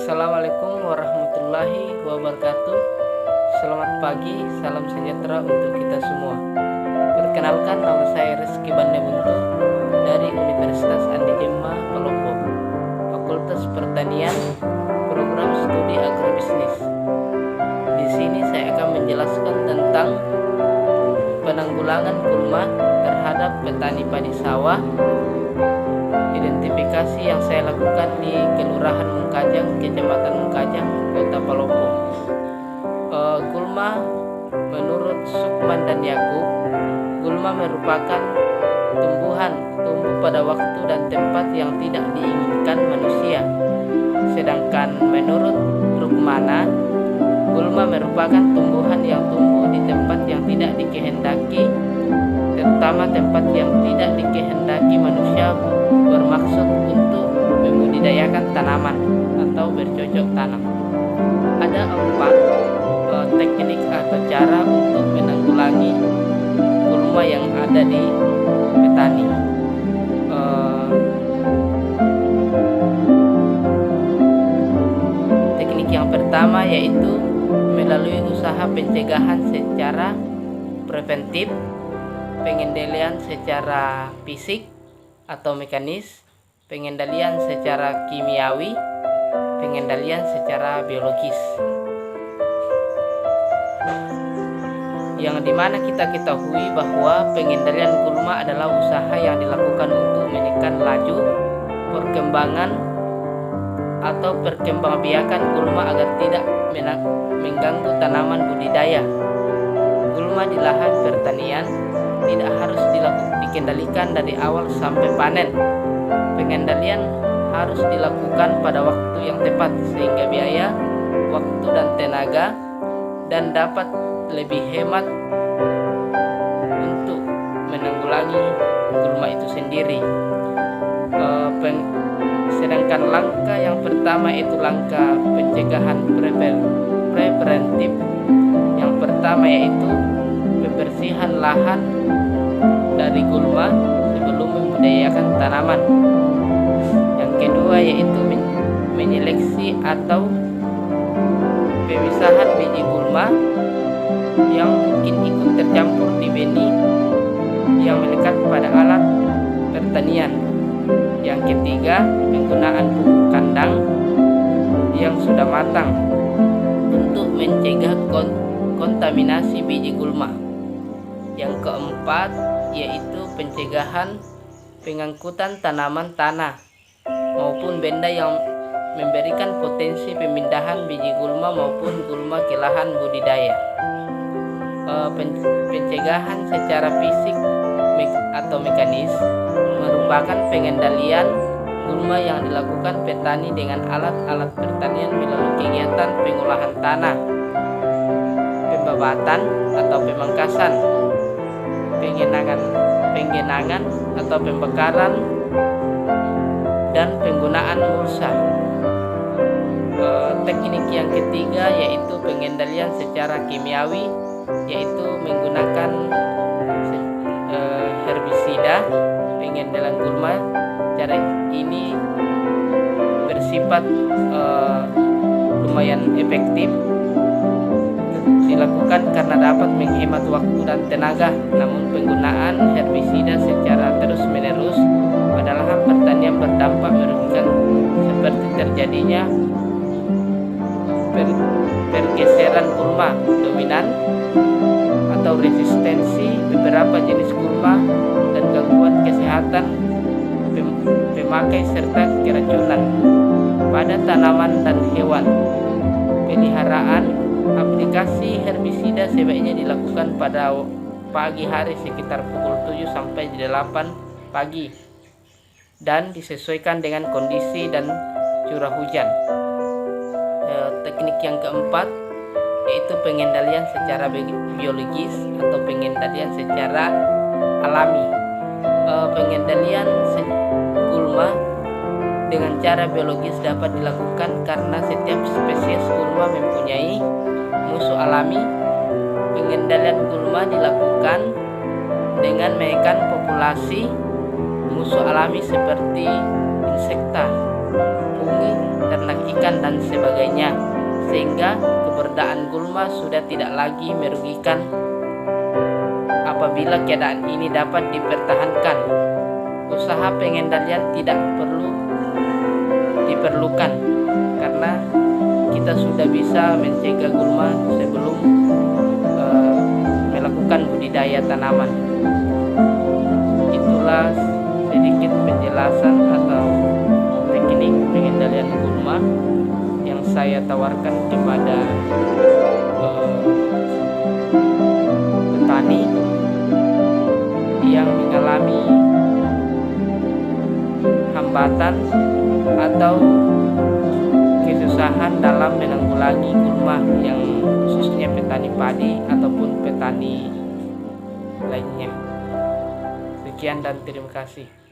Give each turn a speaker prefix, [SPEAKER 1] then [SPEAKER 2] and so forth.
[SPEAKER 1] Assalamualaikum warahmatullahi wabarakatuh. Selamat pagi, salam sejahtera untuk kita semua. Perkenalkan, nama saya Rizky Bandebuntu dari Universitas Andi Jemma, Palopo, Fakultas Pertanian, Program Studi Agrobisnis. Di sini saya akan menjelaskan tentang penanggulangan gulma terhadap petani padi sawah. Identifikasi yang saya lakukan di Kelurahan Mungkajang, Kecamatan Mungkajang, Kota Palopo. Gulma menurut Sukman dan Yakub, gulma merupakan tumbuh pada waktu dan tempat yang tidak diinginkan manusia. Sedangkan menurut Rukmana, gulma merupakan tumbuhan yang tumbuh di tempat yang tidak dikehendaki, terutama tempat yang tidak dikehendaki manusia, bermaksud untuk membudidayakan tanaman atau bercocok tanam. Ada 4 teknik atau cara untuk menanggulangi gulma yang ada di petani. Teknik yang pertama yaitu melalui usaha pencegahan secara preventif, pengendalian secara fisik atau mekanis, pengendalian secara kimiawi, pengendalian secara biologis. Yang dimana kita ketahui bahwa pengendalian gulma adalah usaha yang dilakukan untuk menekan laju perkembangan atau perkembangbiakan gulma agar tidak mengganggu tanaman budidaya. Gulma di lahan pertanian tidak harus dikendalikan dari awal sampai panen. Pengendalian harus dilakukan pada waktu yang tepat sehingga biaya, waktu dan tenaga dan dapat lebih hemat untuk menanggulangi gulma itu sendiri. Sedangkan langkah yang pertama itu langkah pencegahan preventif. Yang pertama yaitu pembersihan lahan dari gulma sebelum membudidayakan tanaman. Yang kedua yaitu menyeleksi atau pemisahan biji gulma yang mungkin ikut tercampur di benih yang melekat pada alat pertanian. Yang ketiga, penggunaan pupuk kandang yang sudah matang untuk mencegah kontaminasi biji gulma. Yang keempat yaitu pencegahan pengangkutan tanaman tanah maupun benda yang memberikan potensi pemindahan biji gulma maupun gulma ke lahan budidaya. Pencegahan secara fisik atau mekanis merupakan pengendalian gulma yang dilakukan petani dengan alat-alat pertanian melalui kegiatan pengolahan tanah, pembabatan atau pemangkasan, penggenangan atau pembakaran, dan penggunaan mulsa. Teknik yang ketiga yaitu pengendalian secara kimiawi, yaitu menggunakan herbisida pengendalian gulma. Cara ini bersifat lumayan efektif dilakukan karena dapat menghemat waktu dan tenaga. Namun penggunaan herbisida secara terus-menerus pada lahan pertanian berdampak merugikan, seperti terjadinya pergeseran gulma dominan atau resistensi beberapa jenis gulma dan gangguan kesehatan pemakai serta keracunan pada tanaman dan hewan peliharaan. Aplikasi herbisida sebaiknya dilakukan pada pagi hari sekitar pukul 7 sampai 8 pagi dan disesuaikan dengan kondisi dan curah hujan. Teknik yang keempat yaitu pengendalian secara biologis atau pengendalian secara alami. Pengendalian gulma dengan cara biologis dapat dilakukan karena setiap spesies gulma mempunyai musuh alami. Pengendalian gulma dilakukan dengan menekan populasi musuh alami seperti insekta, fungi, ternak ikan, penyimpangan dan sebagainya, sehingga keberadaan gulma sudah tidak lagi merugikan apabila keadaan ini dapat dipertahankan. Usaha pengendalian tidak perlu diperlukan karena kita sudah bisa mencegah gulma sebelum melakukan budidaya tanaman. Itulah sedikit penjelasan atau teknik pengendalian gulma yang saya tawarkan kepada petani yang mengalami hambatan atau kesusahan dalam menanggulangi gulma, yang khususnya petani padi ataupun petani lainnya. Sekian dan terima kasih.